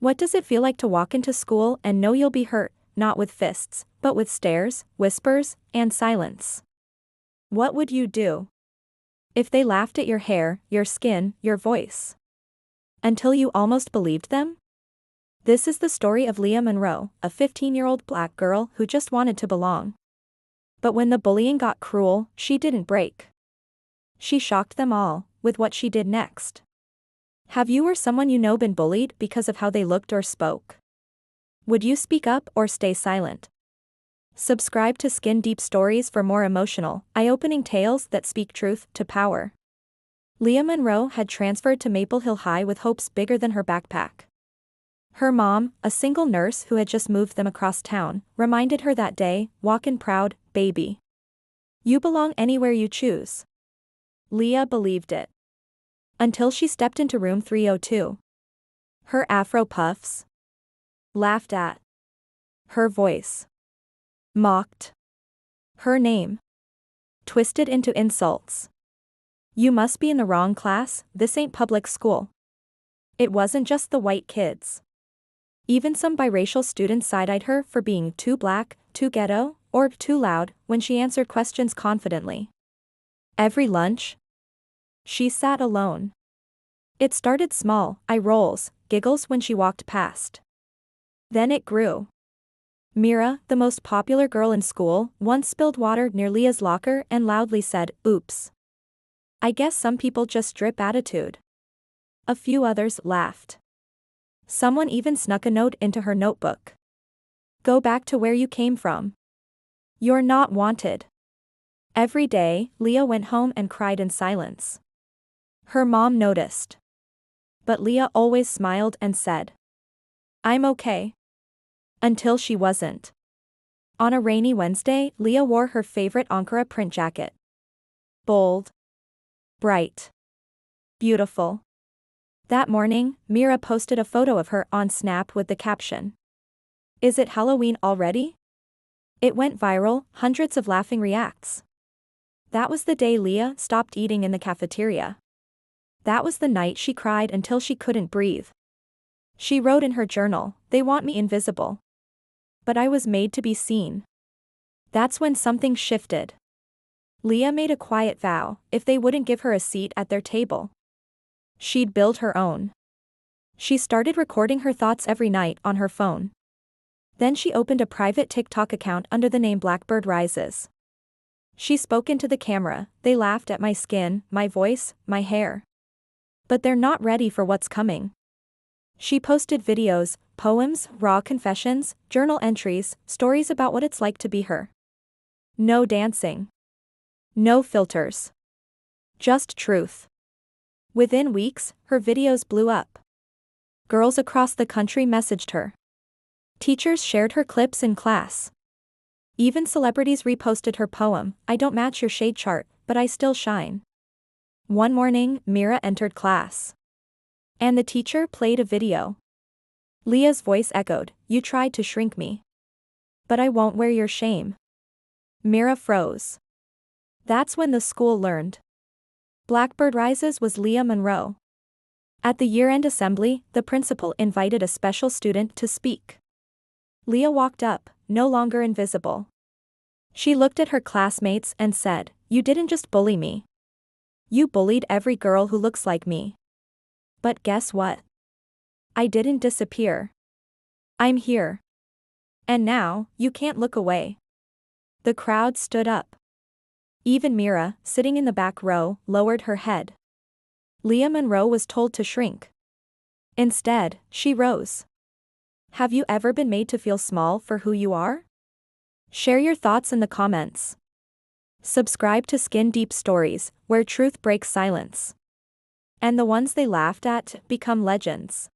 What does it feel like to walk into school and know you'll be hurt, not with fists, but with stares, whispers, and silence? What would you do if they laughed at your hair, your skin, your voice, until you almost believed them? This is the story of Leah Monroe, a 15-year-old black girl who just wanted to belong. But when the bullying got cruel, she didn't break. She shocked them all with what she did next. Have you or someone you know been bullied because of how they looked or spoke? Would you speak up or stay silent? Subscribe to Skin Deep Stories for more emotional, eye-opening tales that speak truth to power. Leah Monroe had transferred to Maple Hill High with hopes bigger than her backpack. Her mom, a single nurse who had just moved them across town, reminded her that day, "Walk in proud, baby. You belong anywhere you choose." Leah believed it. Until she stepped into room 302. Her afro puffs. Laughed at. Her voice. Mocked. Her name. Twisted into insults. "You must be in the wrong class, this ain't public school." It wasn't just the white kids. Even some biracial students side-eyed her for being too black, too ghetto, or too loud when she answered questions confidently. Every lunch, she sat alone. It started small, eye rolls, giggles when she walked past. Then it grew. Mira, the most popular girl in school, once spilled water near Leah's locker and loudly said, "Oops. I guess some people just drip attitude." A few others laughed. Someone even snuck a note into her notebook. "Go back to where you came from. You're not wanted." Every day, Leah went home and cried in silence. Her mom noticed. But Leah always smiled and said, "I'm okay." Until she wasn't. On a rainy Wednesday, Leah wore her favorite Ankara print jacket. Bold. Bright. Beautiful. That morning, Mira posted a photo of her on Snap with the caption, "Is it Halloween already?" It went viral, hundreds of laughing reacts. That was the day Leah stopped eating in the cafeteria. That was the night she cried until she couldn't breathe. She wrote in her journal, "They want me invisible. But I was made to be seen." That's when something shifted. Leah made a quiet vow, if they wouldn't give her a seat at their table, she'd build her own. She started recording her thoughts every night on her phone. Then she opened a private TikTok account under the name Blackbird Rises. She spoke into the camera, "They laughed at my skin, my voice, my hair. But they're not ready for what's coming." She posted videos, poems, raw confessions, journal entries, stories about what it's like to be her. No dancing. No filters. Just truth. Within weeks, her videos blew up. Girls across the country messaged her. Teachers shared her clips in class. Even celebrities reposted her poem, "I don't match your shade chart, but I still shine." One morning, Mira entered class. And the teacher played a video. Leah's voice echoed, "You tried to shrink me. But I won't wear your shame." Mira froze. That's when the school learned. Blackbird Rises was Leah Monroe. At the year-end assembly, the principal invited a special student to speak. Leah walked up, no longer invisible. She looked at her classmates and said, "You didn't just bully me. You bullied every girl who looks like me. But guess what? I didn't disappear. I'm here. And now, you can't look away." The crowd stood up. Even Mira, sitting in the back row, lowered her head. Leah Monroe was told to shrink. Instead, she rose. Have you ever been made to feel small for who you are? Share your thoughts in the comments. Subscribe to Skin Deep Stories, where truth breaks silence. And the ones they laughed at become legends.